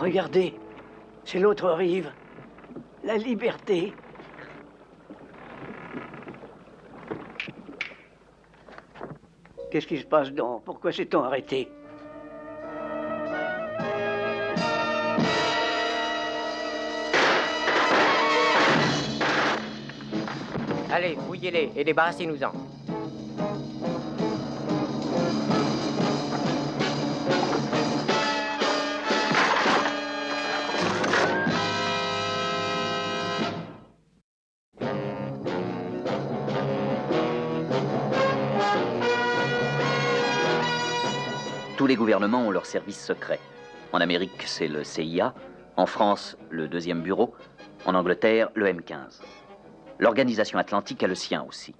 Regardez, c'est l'autre rive. La liberté. Qu'est-ce qui se passe donc? Pourquoi s'est-on arrêté? Allez, fouillez-les et débarrassez-nous-en. Tous les gouvernements ont leurs services secrets. En Amérique, c'est le CIA. En France, le 2e bureau. En Angleterre, le M15. L'organisation atlantique a le sien aussi.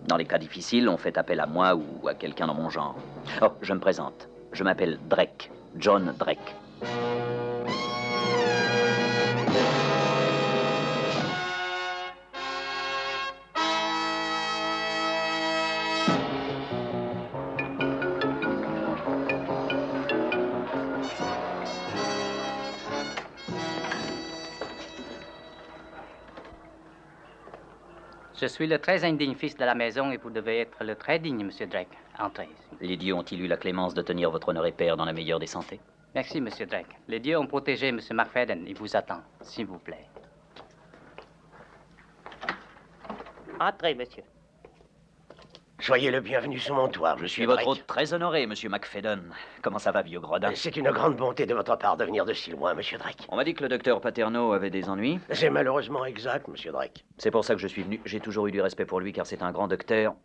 Dans les cas difficiles, on fait appel à moi ou à quelqu'un dans mon genre. Oh, je me présente. Je m'appelle Drake. John Drake. Je suis le très indigne fils de la maison et vous devez être le très digne, Monsieur Drake. Entrez. Les dieux ont-ils eu la clémence de tenir votre honoré père dans la meilleure des santé? Merci, Monsieur Drake. Les dieux ont protégé Monsieur McFadden. Il vous attend, s'il vous plaît. Entrez, monsieur. Soyez le bienvenu sous mon toit, Je suis votre hôte très honoré, monsieur McFadden. Comment ça va, vieux gredin? C'est une grande bonté de votre part de venir de si loin, monsieur Drake. On m'a dit que le docteur Paterno avait des ennuis. C'est malheureusement exact, monsieur Drake. C'est pour ça que je suis venu. J'ai toujours eu du respect pour lui, car c'est un grand docteur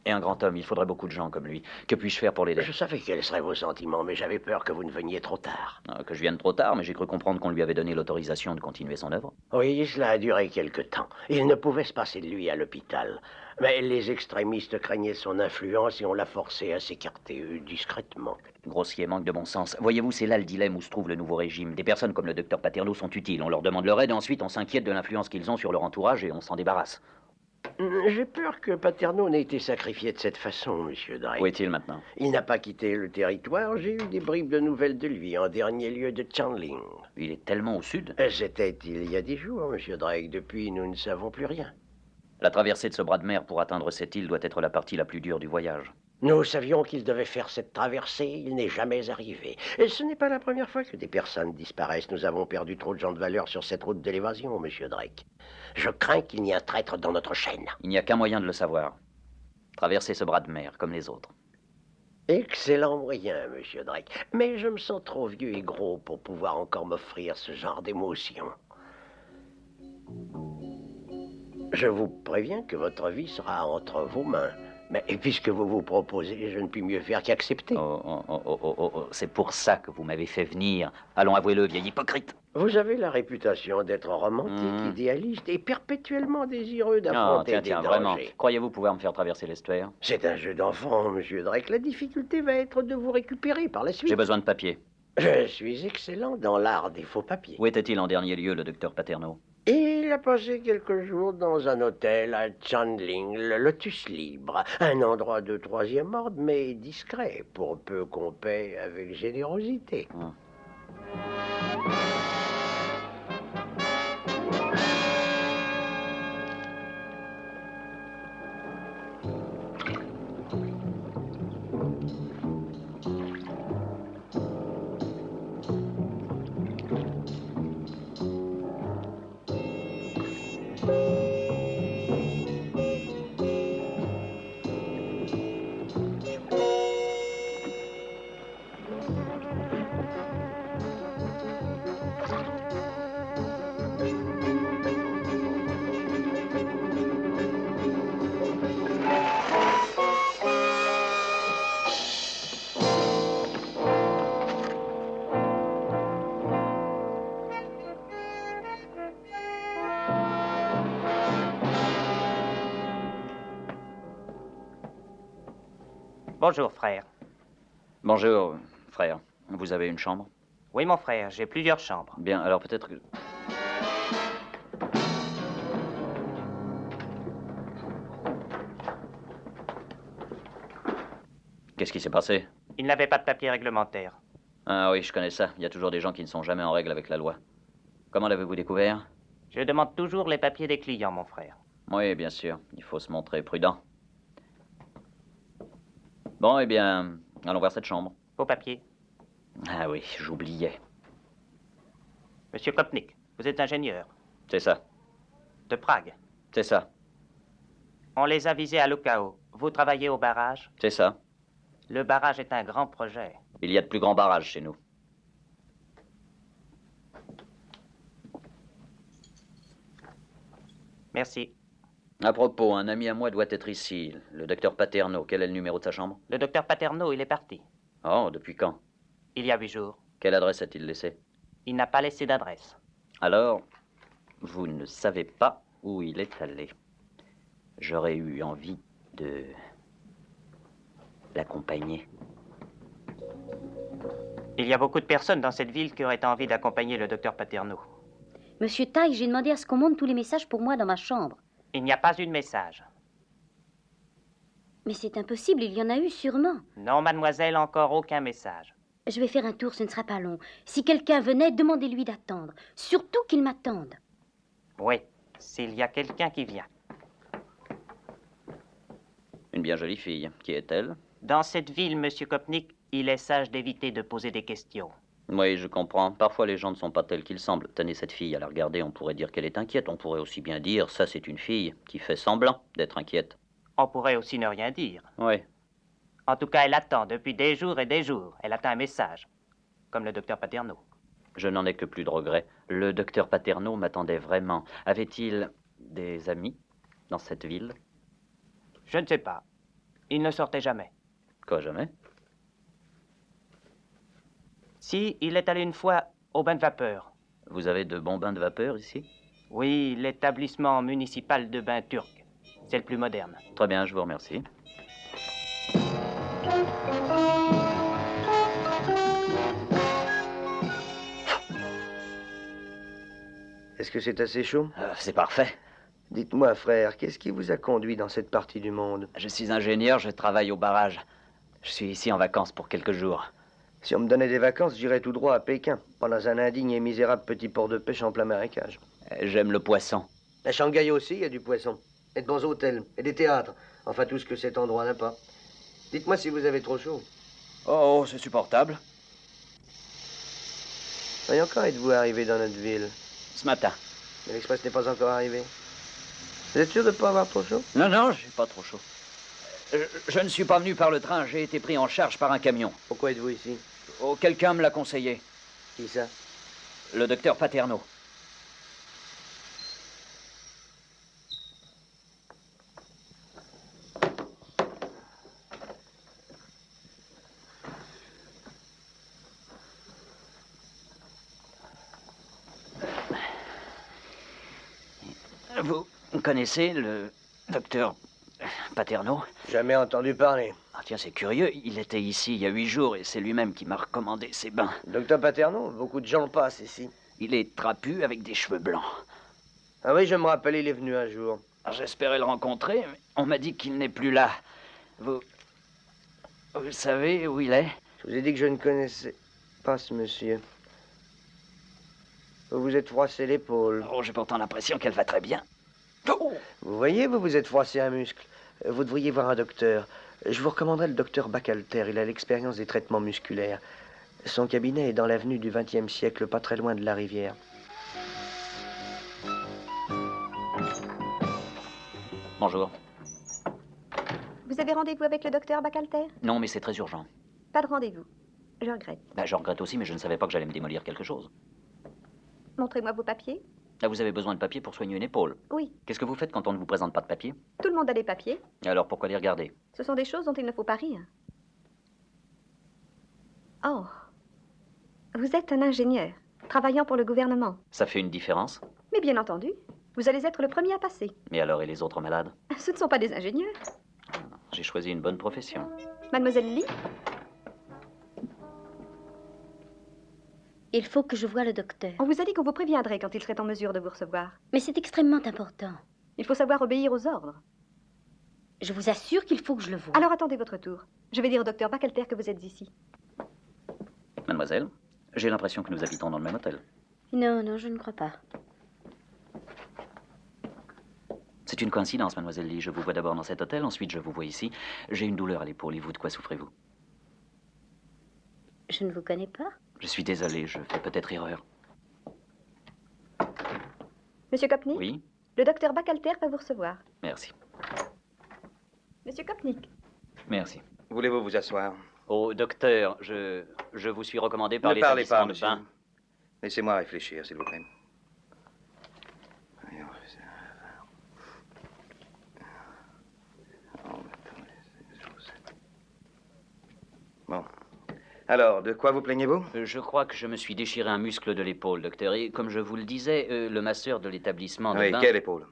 et un grand homme. Il faudrait beaucoup de gens comme lui. Que puis-je faire pour l'aider? Je savais quels seraient vos sentiments, mais j'avais peur que vous ne veniez trop tard. Que je vienne trop tard, mais j'ai cru comprendre qu'on lui avait donné l'autorisation de continuer son œuvre. Oui, cela a duré quelque temps. Il ne pouvait se passer de lui à l'hôpital. Mais les extrémistes craignaient son influence et on l'a forcé à s'écarter discrètement. Grossier manque de bon sens. Voyez-vous, c'est là le dilemme où se trouve le nouveau régime. Des personnes comme le docteur Paterno sont utiles. On leur demande leur aide et ensuite on s'inquiète de l'influence qu'ils ont sur leur entourage et on s'en débarrasse. J'ai peur que Paterno n'ait été sacrifié de cette façon, monsieur Drake. Où est-il maintenant? Il n'a pas quitté le territoire. J'ai eu des bribes de nouvelles de lui, en dernier lieu de Chandling. Il est tellement au sud. C'était il y a 10 jours, monsieur Drake. Depuis, nous ne savons plus rien. La traversée de ce bras de mer pour atteindre cette île doit être la partie la plus dure du voyage. Nous savions qu'il devait faire cette traversée. Il n'est jamais arrivé. Et ce n'est pas la première fois que des personnes disparaissent. Nous avons perdu trop de gens de valeur sur cette route de l'évasion, monsieur Drake. Je crains qu'il n'y ait un traître dans notre chaîne. Il n'y a qu'un moyen de le savoir. Traverser ce bras de mer, comme les autres. Excellent moyen, monsieur Drake. Mais je me sens trop vieux et gros pour pouvoir encore m'offrir ce genre d'émotion. Je vous préviens que votre vie sera entre vos mains. Mais puisque vous vous proposez, je ne puis mieux faire qu'accepter. C'est pour ça que vous m'avez fait venir. Allons, avouez-le, vieil hypocrite. Vous avez la réputation d'être romantique, idéaliste et perpétuellement désireux d'affronter des dangers. Vraiment. Croyez-vous pouvoir me faire traverser l'estuaire? C'est un jeu d'enfant, monsieur Drake. La difficulté va être de vous récupérer par la suite. J'ai besoin de papier. Je suis excellent dans l'art des faux papiers. Où était-il en dernier lieu, le docteur Paterno? Il a passé quelques jours dans un hôtel à Chandling, le Lotus Libre. Un endroit de 3e ordre, mais discret, pour peu qu'on paie avec générosité. Bonjour, frère. Bonjour, frère. Vous avez une chambre? Oui, mon frère, j'ai plusieurs chambres. Bien, alors peut-être que... Qu'est-ce qui s'est passé? Il n'avait pas de papier réglementaire. Ah oui, je connais ça. Il y a toujours des gens qui ne sont jamais en règle avec la loi. Comment l'avez-vous découvert? Je demande toujours les papiers des clients, mon frère. Oui, bien sûr. Il faut se montrer prudent. Bon, eh bien, allons voir cette chambre. Vos papiers. Ah oui, j'oubliais. Monsieur Kopnik, vous êtes ingénieur. C'est ça. De Prague. C'est ça. On les a visés à Lukao. Vous travaillez au barrage? C'est ça. Le barrage est un grand projet. Il y a de plus grands barrages chez nous. Merci. À propos, un ami à moi doit être ici, le docteur Paterno. Quel est le numéro de sa chambre? Le docteur Paterno, il est parti. Oh, depuis quand? Il y a 8 jours. Quelle adresse a-t-il laissée? Il n'a pas laissé d'adresse. Alors, vous ne savez pas où il est allé. J'aurais eu envie de l'accompagner. Il y a beaucoup de personnes dans cette ville qui auraient envie d'accompagner le docteur Paterno. Monsieur Tai, j'ai demandé à ce qu'on monte tous les messages pour moi dans ma chambre. Il n'y a pas eu de message. Mais c'est impossible, il y en a eu sûrement. Non, mademoiselle, encore aucun message. Je vais faire un tour, ce ne sera pas long. Si quelqu'un venait, demandez-lui d'attendre. Surtout qu'il m'attende. Oui, s'il y a quelqu'un qui vient. Une bien jolie fille. Qui est-elle? Dans cette ville, monsieur Kopnik, il est sage d'éviter de poser des questions. Oui, je comprends. Parfois, les gens ne sont pas tels qu'ils semblent. Tenez cette fille, à la regarder, on pourrait dire qu'elle est inquiète. On pourrait aussi bien dire, ça, c'est une fille qui fait semblant d'être inquiète. On pourrait aussi ne rien dire. Oui. En tout cas, elle attend depuis des jours et des jours. Elle attend un message. Comme le docteur Paterno. Je n'en ai que plus de regrets. Le docteur Paterno m'attendait vraiment. Avait-il des amis dans cette ville? Je ne sais pas. Il ne sortait jamais. Quoi, jamais? Si, il est allé une fois au bain de vapeur. Vous avez de bons bains de vapeur ici? Oui, l'établissement municipal de bains turc. C'est le plus moderne. Très bien, je vous remercie. Est-ce que c'est assez chaud? C'est parfait. Dites-moi, frère, qu'est-ce qui vous a conduit dans cette partie du monde? Je suis ingénieur, je travaille au barrage. Je suis ici en vacances pour quelques jours. Si on me donnait des vacances, j'irais tout droit à Pékin, pas dans un indigne et misérable petit port de pêche en plein marécage. J'aime le poisson. À Shanghai aussi, il y a du poisson. Et de bons hôtels, et des théâtres. Enfin, tout ce que cet endroit n'a pas. Dites-moi si vous avez trop chaud. Oh, c'est supportable. Voyons, quand êtes-vous arrivé dans notre ville? Ce matin. Mais l'express n'est pas encore arrivé. Vous êtes sûr de ne pas avoir trop chaud? Non, non, j'ai pas trop chaud. Je ne suis pas venu par le train, j'ai été pris en charge par un camion. Pourquoi êtes-vous ici? Oh, quelqu'un me l'a conseillé. Qui ça? Le docteur Paterno. Vous connaissez le docteur Paterno? Jamais entendu parler. Ah tiens, c'est curieux, il était ici il y a 8 jours et c'est lui-même qui m'a recommandé ces bains. Docteur Paterno, beaucoup de gens le passent ici. Il est trapu avec des cheveux blancs. Ah oui, je me rappelle, il est venu un jour. J'espérais le rencontrer, mais on m'a dit qu'il n'est plus là. Vous savez où il est? Je vous ai dit que je ne connaissais pas ce monsieur. Vous vous êtes froissé l'épaule. Oh, j'ai pourtant l'impression qu'elle va très bien. Oh! Vous voyez, vous vous êtes froissé un muscle. Vous devriez voir un docteur. Je vous recommanderais le docteur Bacalter. Il a l'expérience des traitements musculaires. Son cabinet est dans l'avenue du XXe siècle, pas très loin de la rivière. Bonjour. Vous avez rendez-vous avec le docteur Bacalter? Non, mais c'est très urgent. Pas de rendez-vous. Je regrette. Je regrette aussi, mais je ne savais pas que j'allais me démolir quelque chose. Montrez-moi vos papiers. Vous avez besoin de papier pour soigner une épaule. Oui. Qu'est-ce que vous faites quand on ne vous présente pas de papier? Tout le monde a des papiers. Alors pourquoi les regarder? Ce sont des choses dont il ne faut pas rire. Oh. Vous êtes un ingénieur, travaillant pour le gouvernement. Ça fait une différence? Mais bien entendu, vous allez être le premier à passer. Mais alors, et les autres malades? Ce ne sont pas des ingénieurs. J'ai choisi une bonne profession. Mademoiselle Lee? Il faut que je voie le docteur. On vous a dit qu'on vous préviendrait quand il serait en mesure de vous recevoir. Mais c'est extrêmement important. Il faut savoir obéir aux ordres. Je vous assure qu'il faut que je le voie. Alors attendez votre tour. Je vais dire au docteur Bacalter que vous êtes ici. Mademoiselle. Mademoiselle, j'ai l'impression que nous habitons dans le même hôtel. Non, non, je ne crois pas. C'est une coïncidence, mademoiselle Lee. Je vous vois d'abord dans cet hôtel, ensuite je vous vois ici. J'ai une douleur à l'épaule et vous, de quoi souffrez-vous? Je ne vous connais pas. Je suis désolé, je fais peut-être erreur. Monsieur Kopnik? Oui, Le docteur Bacalter va vous recevoir. merci. Monsieur Kopnik? Merci. Voulez-vous vous asseoir? Oh, docteur, je vous suis recommandé par Ne parlez pas, l'établissement de monsieur. bain. Laissez-moi réfléchir, s'il vous plaît. Bon. Alors, de quoi vous plaignez-vous? Je crois que je me suis déchiré un muscle de l'épaule, docteur. Et comme je vous le disais, le masseur de l'établissement de Oui, bain... quelle épaule?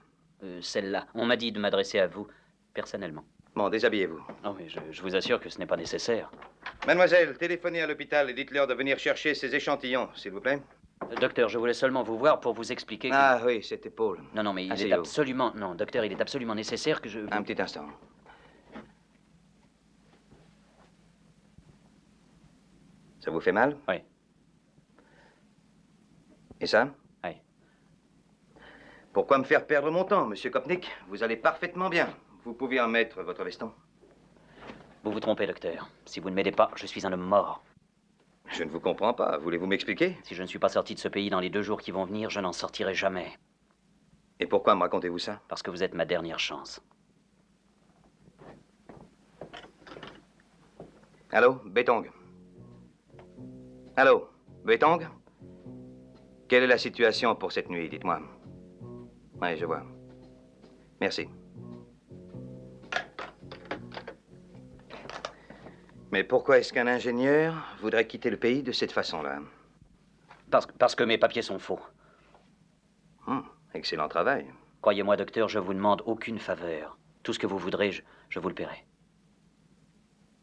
Celle-là. On m'a dit de m'adresser à vous, personnellement. Bon, déshabillez-vous. Non, mais je vous assure que ce n'est pas nécessaire. Mademoiselle, téléphonez à l'hôpital et dites-leur de venir chercher ces échantillons, s'il vous plaît. Docteur, je voulais seulement vous voir pour vous expliquer que... Ah oui, cette épaule. Non, non, mais il est Asseyez-vous. absolument... Non, docteur, il est absolument nécessaire que je... Un petit instant. Ça vous fait mal? Oui. Et ça? Oui. Pourquoi me faire perdre mon temps, monsieur Kopnik? Vous allez parfaitement bien. Vous pouvez en mettre votre veston. Vous vous trompez, docteur. Si vous ne m'aidez pas, je suis un homme mort. Je ne vous comprends pas. Voulez-vous m'expliquer? Si je ne suis pas sorti de ce pays dans les 2 jours qui vont venir, je n'en sortirai jamais. Et pourquoi me racontez-vous ça? Parce que vous êtes ma dernière chance. Allô, Betong? Allô, Betong? Quelle est la situation pour cette nuit, dites-moi? Oui, je vois. Merci. Mais pourquoi est-ce qu'un ingénieur voudrait quitter le pays de cette façon-là? Parce que mes papiers sont faux. Excellent travail. Croyez-moi, docteur, je vous demande aucune faveur. Tout ce que vous voudrez, je vous le paierai.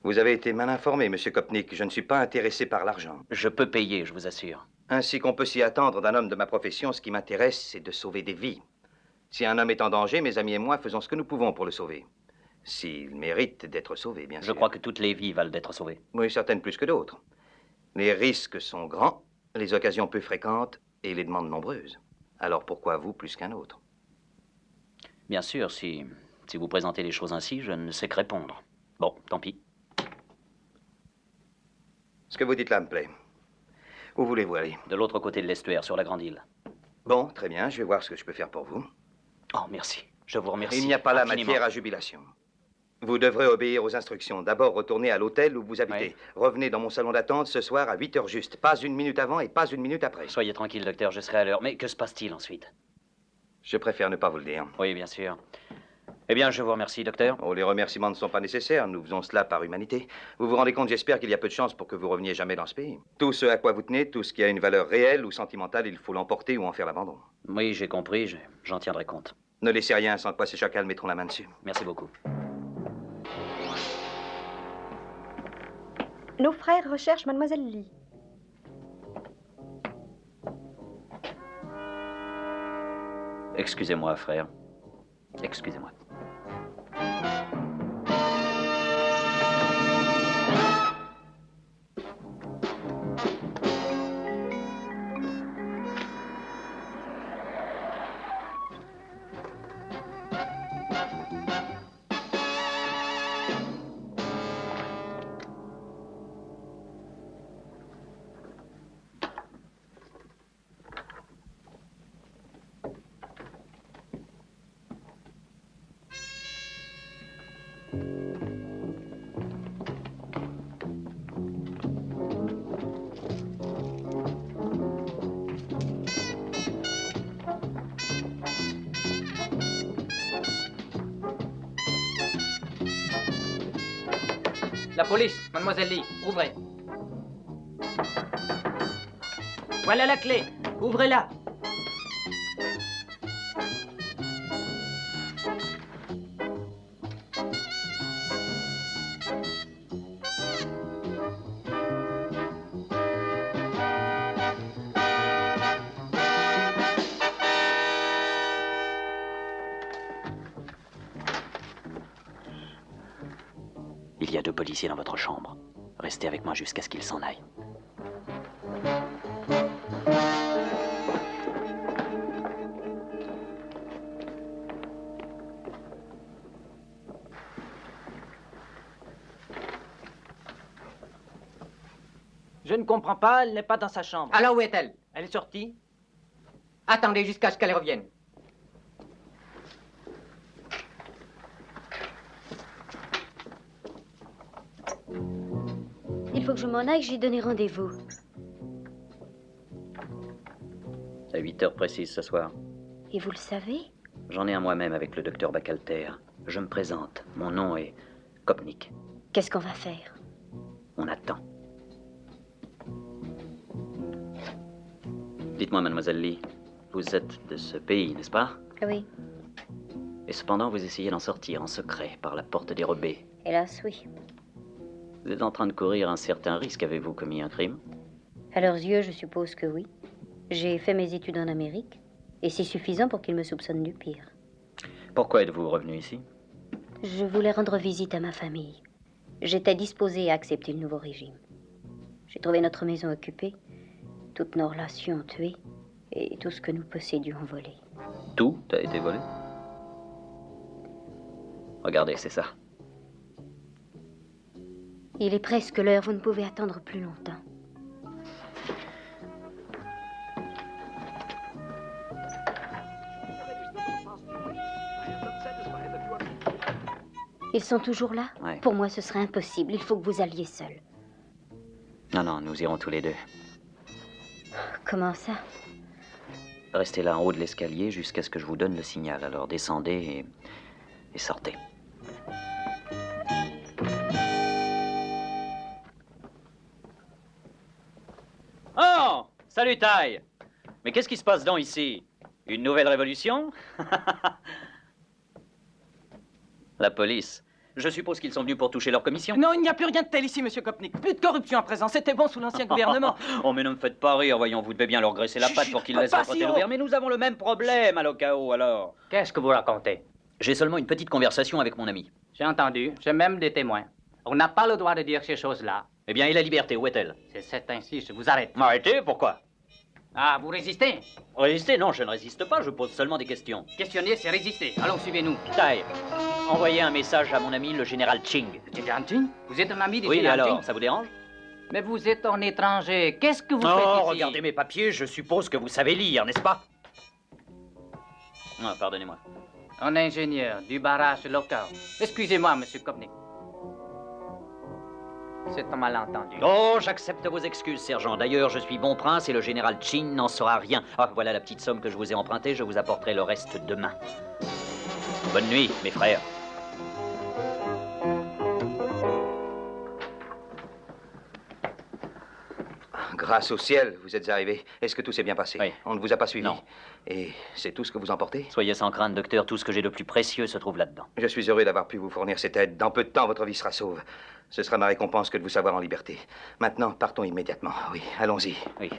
Vous avez été mal informé, monsieur Kopnik. Je ne suis pas intéressé par l'argent. Je peux payer, je vous assure. Ainsi qu'on peut s'y attendre d'un homme de ma profession, ce qui m'intéresse, c'est de sauver des vies. Si un homme est en danger, mes amis et moi faisons ce que nous pouvons pour le sauver. S'il mérite d'être sauvé, bien sûr. Je crois que toutes les vies valent d'être sauvées. Oui, certaines plus que d'autres. Les risques sont grands, les occasions peu fréquentes et les demandes nombreuses. Alors pourquoi vous plus qu'un autre? Bien sûr, si vous présentez les choses ainsi, je ne sais que répondre. Bon, tant pis. Ce que vous dites là me plaît. Où voulez-vous aller? De l'autre côté de l'estuaire, sur la grande île. Bon, très bien, je vais voir ce que je peux faire pour vous. Oh, merci. Je vous remercie. Il n'y a pas là infiniment. matière à jubilation. Vous devrez obéir aux instructions. D'abord, retournez à l'hôtel où vous habitez. Oui. Revenez dans mon salon d'attente ce soir à 8 heures juste. Pas 1 minute avant et pas 1 minute après. Soyez tranquille, docteur, je serai à l'heure. Mais que se passe-t-il ensuite? Je préfère ne pas vous le dire. Oui, bien sûr. Eh bien, je vous remercie, docteur. Oh, les remerciements ne sont pas nécessaires. Nous faisons cela par humanité. Vous vous rendez compte, j'espère qu'il y a peu de chances pour que vous reveniez jamais dans ce pays. Tout ce à quoi vous tenez, tout ce qui a une valeur réelle ou sentimentale, il faut l'emporter ou en faire l'abandon. Oui, j'ai compris, j'en tiendrai compte. Ne laissez rien sans quoi ces chacals mettront la main dessus. Merci beaucoup. Nos frères recherchent Mademoiselle Lee. Excusez-moi, frère. Excusez-moi. La police, mademoiselle Lee, ouvrez. Voilà la clé, ouvrez-la. Il y a 2 policiers dans votre chambre. Restez avec moi jusqu'à ce qu'ils s'en aillent. Je ne comprends pas, elle n'est pas dans sa chambre. Alors où est-elle? Elle est sortie? Attendez jusqu'à ce qu'elle revienne. Il faut que je m'en aille, j'ai donné rendez-vous. À 8 heures précises ce soir. Et vous le savez? J'en ai un moi-même avec le docteur Bacalter. Je me présente. Mon nom est Kopnik. Qu'est-ce qu'on va faire? On attend. Dites-moi, mademoiselle Lee, vous êtes de ce pays, n'est-ce pas? Oui, Et cependant, vous essayez d'en sortir en secret par la porte dérobée. hélas, oui. Vous êtes en train de courir un certain risque. Avez-vous commis un crime? À leurs yeux, je suppose que oui. J'ai fait mes études en Amérique, et c'est suffisant pour qu'ils me soupçonnent du pire. Pourquoi êtes-vous revenu ici? Je voulais rendre visite à ma famille. J'étais disposée à accepter le nouveau régime. J'ai trouvé notre maison occupée, toutes nos relations tuées, et tout ce que nous possédions volé. Tout a été volé? Regardez, c'est ça. Il est presque l'heure, vous ne pouvez attendre plus longtemps. Ils sont toujours là? Ouais. Pour moi, ce serait impossible. Il faut que vous alliez seul. Non, non, nous irons tous les deux. Comment ça? Restez là en haut de l'escalier jusqu'à ce que je vous donne le signal. Alors descendez et sortez. Oh! Salut, Taille! Mais qu'est-ce qui se passe donc ici? Une nouvelle révolution? La police. Je suppose qu'ils sont venus pour toucher leur commission? Non, il n'y a plus rien de tel ici, monsieur Kopnik. Plus de corruption à présent. C'était bon sous l'ancien gouvernement. Oh, mais ne me faites pas rire, voyons, vous devez bien leur graisser la patte pour qu'ils laissent votre hôtel ouvert. Mais nous avons le même problème à l'OKO, alors. Qu'est-ce que vous racontez? J'ai seulement une petite conversation avec mon ami. J'ai entendu, j'ai même des témoins. On n'a pas le droit de dire ces choses-là. Eh bien, et la liberté, où est-elle? C'est ainsi, je vous arrête. Arrêtez, pourquoi? Ah, vous résistez? Résister? Non, je ne résiste pas, je pose seulement des questions. Questionner, c'est résister. Allons, suivez-nous. Taille, envoyez un message à mon ami, le général Ching. Le général Ching? Vous êtes un ami du Oui, général alors, Ching? ça vous dérange? Mais vous êtes un étranger. Qu'est-ce que vous faites Oh, ici? regardez mes papiers, je suppose que vous savez lire, n'est-ce pas? Ah, pardonnez-moi. Un ingénieur du barrage local. Excusez-moi, monsieur Kopnik. C'est un malentendu. Oh, j'accepte vos excuses, sergent. D'ailleurs, je suis bon prince et le général Chin n'en saura rien. Ah, voilà la petite somme que je vous ai empruntée. Je vous apporterai le reste demain. Bonne nuit, mes frères. Grâce au ciel, vous êtes arrivé. Est-ce que tout s'est bien passé? Oui. On ne vous a pas suivi? Non. Et c'est tout ce que vous emportez? Soyez sans crainte, docteur. Tout ce que j'ai de plus précieux se trouve là-dedans. Je suis heureux d'avoir pu vous fournir cette aide. Dans peu de temps, votre vie sera sauve. Ce sera ma récompense que de vous savoir en liberté. Maintenant, partons immédiatement. Oui, allons-y. Oui.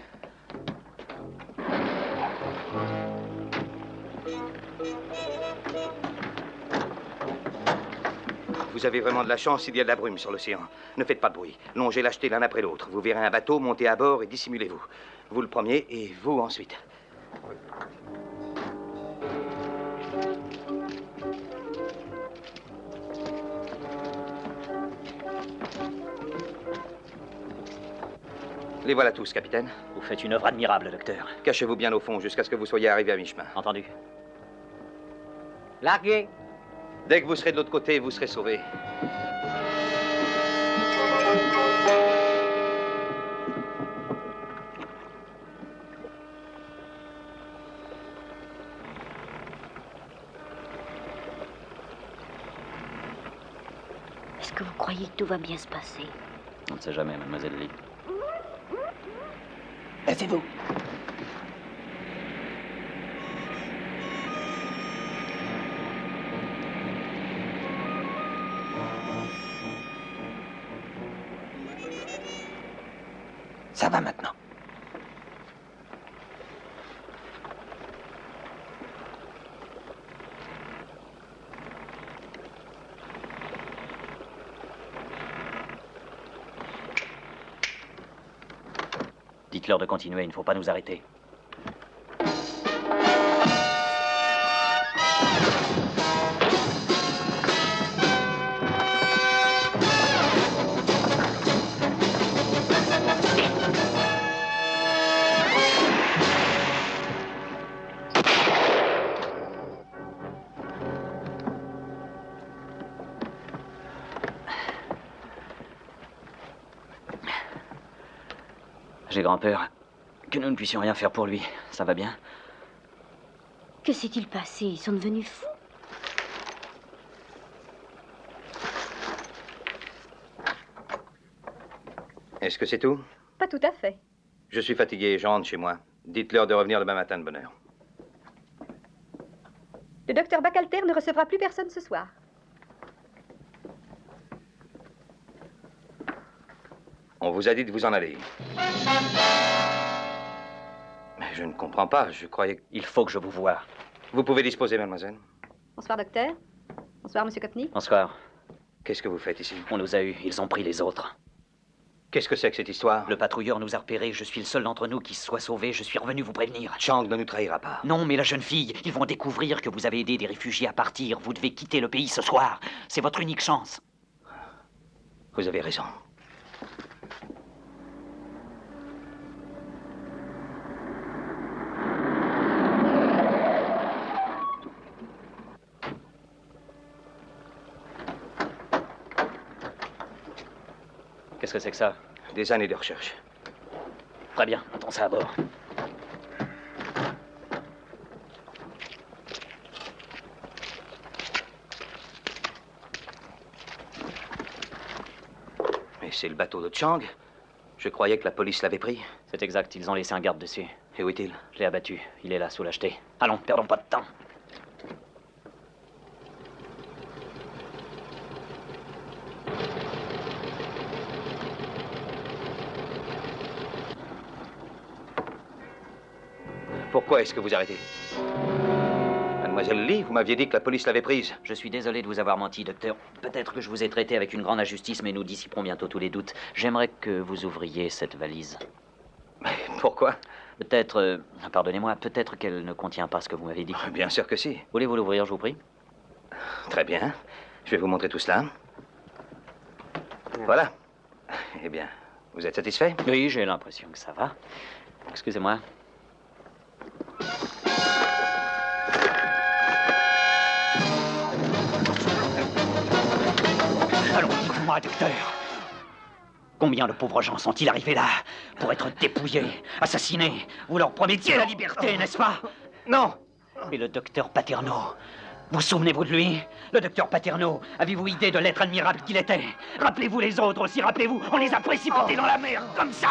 Vous avez vraiment de la chance, il y a de la brume sur l'océan. Ne faites pas de bruit. Longez l'acheter l'un après l'autre. Vous verrez un bateau, montez à bord et dissimulez-vous. Vous le premier et vous ensuite. Les voilà tous, capitaine. Vous faites une œuvre admirable, docteur. Cachez-vous bien au fond jusqu'à ce que vous soyez arrivé à mi-chemin. Entendu. Larguez. Dès que vous serez de l'autre côté, vous serez sauvés. Est-ce que vous croyez que tout va bien se passer? On ne sait jamais, mademoiselle Lee. Levez-vous. Ça va maintenant. Dites-leur de continuer, il ne faut pas nous arrêter. J'ai grand-peur que nous ne puissions rien faire pour lui. Ça va bien? Que s'est-il passé? Ils sont devenus fous. Est-ce que c'est tout? Pas tout à fait. Je suis fatigué, je rentre chez moi. Dites-leur de revenir demain matin de bonne heure. Le docteur Bacalter ne recevra plus personne ce soir. On vous a dit de vous en aller. Mais je ne comprends pas, je croyais que... Il faut que je vous voie. Vous pouvez disposer, mademoiselle. Bonsoir, docteur. Bonsoir, monsieur Copney. Bonsoir. Qu'est-ce que vous faites ici? On nous a eus, ils ont pris les autres. Qu'est-ce que c'est que cette histoire? Le patrouilleur nous a repérés, je suis le seul d'entre nous qui se soit sauvé, je suis revenu vous prévenir. Chang ne nous trahira pas. Non, mais la jeune fille, ils vont découvrir que vous avez aidé des réfugiés à partir. Vous devez quitter le pays ce soir. C'est votre unique chance. Vous avez raison. Qu'est-ce que c'est que ça? Des années de recherche. Très bien, mettons ça à bord. Mais c'est le bateau de Chang. Je croyais que la police l'avait pris. C'est exact, ils ont laissé un garde dessus. Et où est-il? Je l'ai abattu, il est là, sous la jetée. Allons, perdons pas de temps. Pourquoi est-ce que vous arrêtez? Mademoiselle Lee, vous m'aviez dit que la police l'avait prise. Je suis désolé de vous avoir menti, docteur. Peut-être que je vous ai traité avec une grande injustice, mais nous dissiperons bientôt tous les doutes. J'aimerais que vous ouvriez cette valise. Mais pourquoi? Peut-être... pardonnez-moi, peut-être qu'elle ne contient pas ce que vous m'avez dit. Bien sûr que si. Voulez-vous l'ouvrir, je vous prie? Très bien. Je vais vous montrer tout cela. Voilà. Eh bien, vous êtes satisfait? Oui, j'ai l'impression que ça va. Excusez-moi. Allons, dites-moi, docteur. Combien de pauvres gens sont-ils arrivés là pour être dépouillés, assassinés? Vous leur promettiez la liberté, n'est-ce pas? Non. Et le docteur Paterno, vous souvenez-vous de lui? Le docteur Paterno, avez-vous idée de l'être admirable qu'il était? Rappelez-vous les autres aussi, rappelez-vous, on les a précipités dans la mer, comme ça.